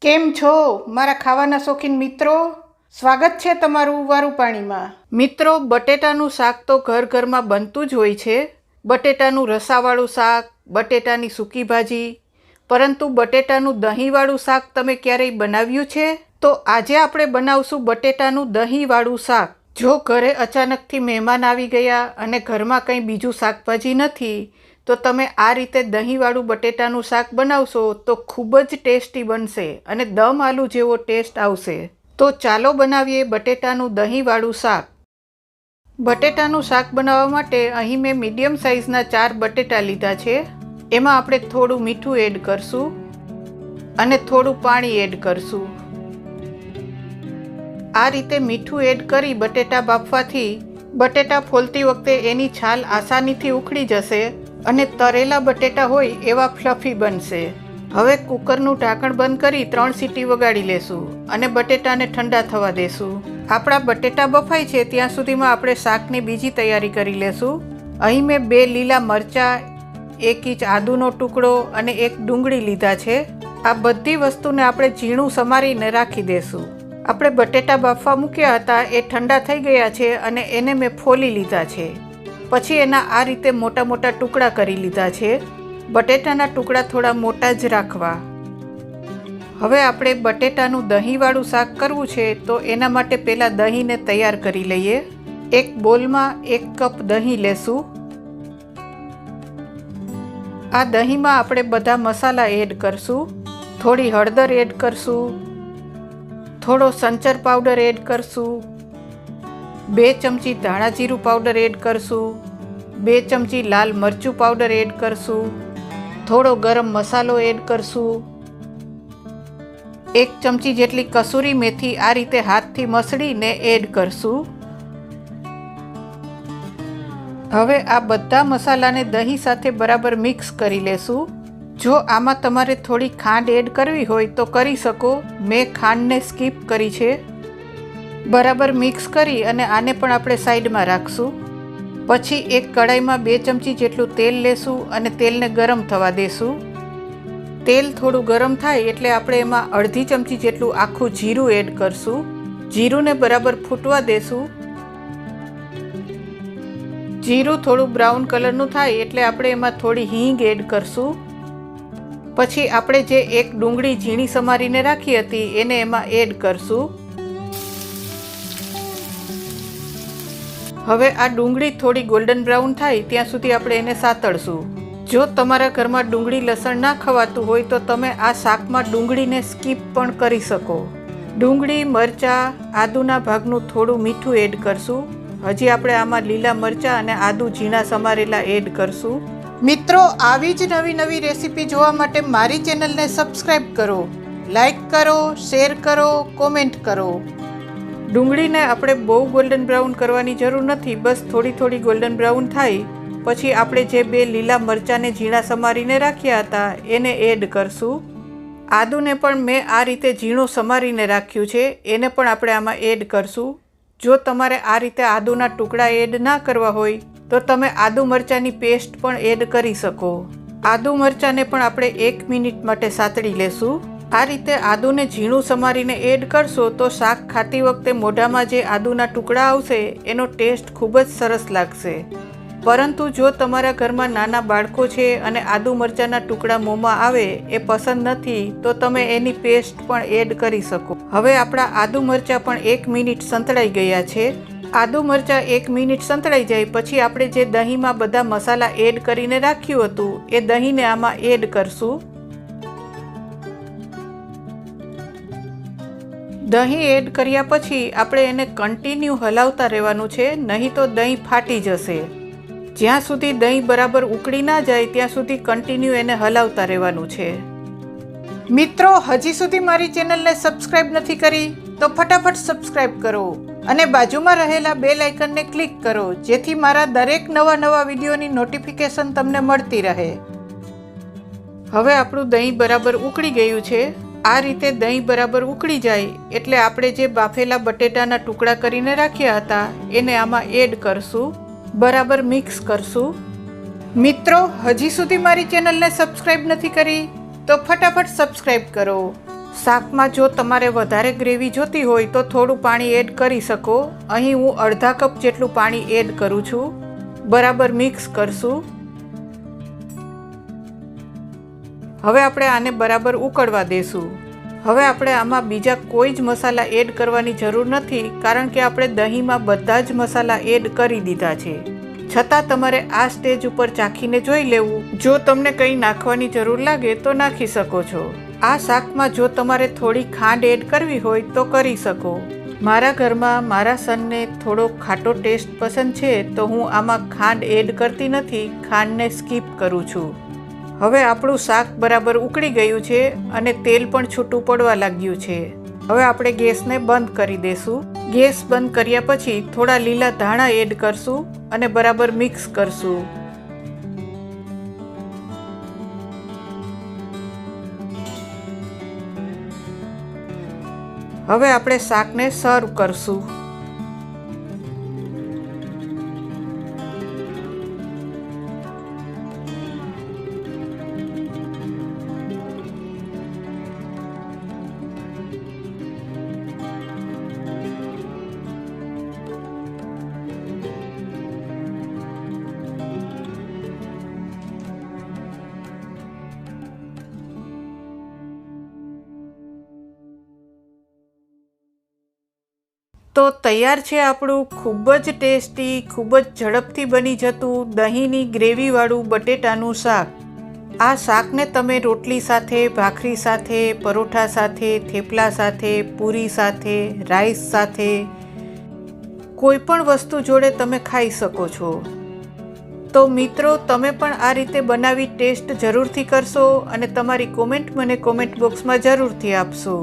કેમ છો મારા ખાવાના શોખીન મિત્રો? સ્વાગત છે તમારું વારું પાણીમાં. મિત્રો, બટેટાનું શાક તો ઘર ઘરમાં બનતું જ હોય છે. બટેટાનું રસાવાળું શાક, બટેટાની સૂકી ભાજી, પરંતુ બટેટાનું દહીંવાળું શાક તમે ક્યારેય બનાવ્યું છે? તો આજે આપણે બનાવશું બટેટાનું દહીંવાળું શાક. જો ઘરે અચાનકથી મહેમાન આવી ગયા અને ઘરમાં કંઈ બીજું શાકભાજી નથી, તો તમે આ રીતે દહીંવાળું બટેટાનું શાક બનાવશો તો ખૂબ જ ટેસ્ટી બનશે અને દમ આલુ જેવો ટેસ્ટ આવશે. તો ચાલો બનાવીએ બટેટાનું દહીંવાળું શાક. બટેટાનું શાક બનાવવા માટે અહીં મેં મીડિયમ સાઇઝના 4 બટેટા લીધા છે. એમાં આપણે થોડું મીઠું એડ કરશું અને થોડું પાણી એડ કરશું. આ રીતે મીઠું એડ કરી બટેટા બાફવાથી બટેટા ફોલતી વખતે એની છાલ આસાનીથી ઉખડી જશે અને તરેલા બટેટા હોય એવા ફ્લફી બનશે. હવે કુકરનું ઢાંકણ બંધ કરી 3 સીટી વગાડી લેશું અને બટેટાને ઠંડા થવા દેશું. આપણા બટેટા બફાય છે ત્યાં સુધીમાં આપણે શાકની બીજી તૈયારી કરી લેશું. અહીં મેં 2 લીલા મરચાં, 1 ઇંચ આદુનો ટુકડો અને 1 ડુંગળી લીધા છે. આ બધી વસ્તુને આપણે ઝીણું સમારીને રાખી દેશું. આપણે બટેટા બાફવા મૂક્યા હતા એ ઠંડા થઈ ગયા છે અને એને મેં ફોલી લીધા છે. પછી એના આ રીતે મોટા મોટા ટુકડા કરી લીધા છે. બટેટાના ટુકડા થોડા મોટા જ રાખવા. હવે આપણે બટેટાનું દહીંવાળું શાક કરવું છે તો એના માટે પહેલાં દહીંને તૈયાર કરી લઈએ. એક બોલમાં 1 કપ દહીં લેશું. આ દહીંમાં આપણે બધા મસાલા એડ કરશું. થોડી હળદર એડ કરશું, થોડો સંચર પાવડર એડ કરશું, 2 ચમચી ધાણા જીરું પાવડર એડ કરશું, 2 ચમચી લાલ મરચું પાવડર એડ કરશું, થોડો ગરમ મસાલો એડ કરશું, 1 ચમચી જેટલી કસૂરી મેથી આ રીતે હાથથી મસળીને એડ કરશું. હવે આ બધા મસાલાને દહીં સાથે બરાબર મિક્સ કરી લેશું. જો આમાં તમારે થોડી ખાંડ એડ કરવી હોય તો કરી શકો. મેં ખાંડને સ્કીપ કરી છે. બરાબર મિક્સ કરી અને આને પણ આપણે સાઈડમાં રાખશું. પછી એક કડાઈમાં 2 ચમચી જેટલું તેલ લેશું અને તેલને ગરમ થવા દેશું. તેલ થોડું ગરમ થાય એટલે આપણે એમાં અડધી ચમચી જેટલું આખું જીરું એડ કરશું. જીરુંને બરાબર ફૂટવા દેશું. જીરું થોડું બ્રાઉન કલરનું થાય એટલે આપણે એમાં થોડી હિંગ એડ કરશું. પછી આપણે જે એક ડુંગળી ઝીણી સમારીને રાખી હતી એને એમાં એડ કરશું. હવે આ ડુંગળી થોડી ગોલ્ડન બ્રાઉન થાય ત્યાં સુધી આપણે એને સાતળશું. જો તમારા ઘરમાં ડુંગળી લસણ ના ખવાતું હોય તો તમે આ શાકમાં ડુંગળીને સ્કીપ પણ કરી શકો. ડુંગળી, મરચાં, આદુના ભાગનું થોડું મીઠું એડ કરશું. હજી આપણે આમાં લીલા મરચાં અને આદુ ઝીણા સમારેલા એડ કરશું. મિત્રો, આવી જ નવી નવી રેસીપી જોવા માટે મારી ચેનલને સબસ્ક્રાઈબ કરો, લાઈક કરો, શેર કરો, કોમેન્ટ કરો. ડુંગળીને આપણે બહુ ગોલ્ડન બ્રાઉન કરવાની જરૂર નથી. બસ થોડી થોડી ગોલ્ડન બ્રાઉન થાય પછી આપણે જે 2 લીલા મરચાંને ઝીણા સમારીને રાખ્યા હતા એને એડ કરશું. આદુને પણ મેં આ રીતે ઝીણું સમારીને રાખ્યું છે, એને પણ આપણે આમાં એડ કરશું. જો તમારે આ રીતે આદુના ટુકડા એડ ના કરવા હોય તો તમે આદુ મરચાંની પેસ્ટ પણ એડ કરી શકો. આદુ મરચાંને પણ આપણે 1 મિનિટ માટે સાતળી લેશું. આ રીતે આદુને ઝીણું સમારીને એડ કરશો તો શાક ખાતી વખતે મોઢામાં જે આદુના ટુકડા આવશે એનો ટેસ્ટ ખૂબ જ સરસ લાગશે. પરંતુ જો તમારા ઘરમાં નાના બાળકો છે અને આદુ મરચાંના ટુકડા મોંમાં આવે એ પસંદ નથી તો તમે એની પેસ્ટ પણ એડ કરી શકો. હવે આપણા આદુ મરચાં પણ 1 મિનિટ સંતળાઈ ગયા છે. આદુ મરચાં 1 મિનિટ સંતળાઈ જાય પછી આપણે જે દહીંમાં બધા મસાલા એડ કરીને રાખ્યું હતું એ દહીંને આમાં એડ કરશું. દહીં એડ કર્યા પછી આપણે એને કન્ટિન્યુ હલાવતા રહેવાનું છે, નહીં તો દહીં ફાટી જશે. જ્યાં સુધી દહીં બરાબર ઉકળી ના જાય ત્યાં સુધી કન્ટિન્યુ એને હલાવતા રહેવાનું છે. મિત્રો, હજી સુધી મારી ચેનલને સબસ્ક્રાઈબ નથી કરી તો ફટાફટ સબસ્ક્રાઈબ કરો અને બાજુમાં રહેલા બેલ આઇકનને ક્લિક કરો જેથી મારા દરેક નવા વિડીયોની નોટિફિકેશન તમને મળતી રહે. હવે આપણું દહીં બરાબર ઉકળી ગયું છે. આ રીતે દહીં બરાબર ઉકળી જાય એટલે આપણે જે બાફેલા બટેટાના ટુકડા કરીને રાખ્યા હતા એને આમાં એડ કરશું. બરાબર મિક્સ કરશું. મિત્રો, હજી સુધી મારી ચેનલને સબસ્ક્રાઈબ નથી કરી તો ફટાફટ સબસ્ક્રાઈબ કરો શાકમાં જો તમારે વધારે ગ્રેવી જોતી હોય તો થોડું પાણી એડ કરી શકો. અહીં હું અડધા કપ જેટલું પાણી એડ કરું છું. બરાબર મિક્સ કરશું. હવે આપણે આને બરાબર ઉકળવા દેશું. હવે આપણે આમાં બીજા કોઈ જ મસાલા એડ કરવાની જરૂર નથી, કારણ કે આપણે દહીંમાં બધા જ મસાલા એડ કરી દીધા છે. છતાં તમારે આ સ્ટેજ ઉપર ચાખીને જોઈ લેવું. જો તમને કંઈ નાખવાની જરૂર લાગે તો નાખી શકો છો. આ શાકમાં જો તમારે થોડી ખાંડ એડ કરવી હોય તો કરી શકો. મારા ઘરમાં મારા સનને થોડો ખાટો ટેસ્ટ પસંદ છે, તો હું આમાં ખાંડ એડ કરતી નથી, ખાંડને સ્કીપ કરું છું. હવે આપણું શાક બરાબર ઉકળી ગયું છે અને તેલ પણ છૂટું પડવા લાગ્યું છે. હવે આપણે ગેસને બંધ કરી દેશું. ગેસ બંધ કર્યા પછી થોડા લીલા ધાણા એડ કરશું અને બરાબર મિક્સ કરશું. હવે આપણે શાકને સર્વ કરશું. તો તૈયાર છે આપણું ખૂબ જ ટેસ્ટી, ખૂબ જ ઝડપથી બની જતું દહીંની ગ્રેવીવાળું બટેટાનું શાક. આ શાકને તમે રોટલી સાથે, ભાખરી સાથે, પરોઠા સાથે, થેપલા સાથે, પૂરી સાથે, રાઈસ સાથે, કોઈ પણ વસ્તુ જોડે તમે ખાઈ શકો છો. તો મિત્રો, તમે પણ આ રીતે બનાવી ટેસ્ટ જરૂરથી કરશો અને તમારી કોમેન્ટ મને કોમેન્ટ બોક્સમાં જરૂરથી આપશો.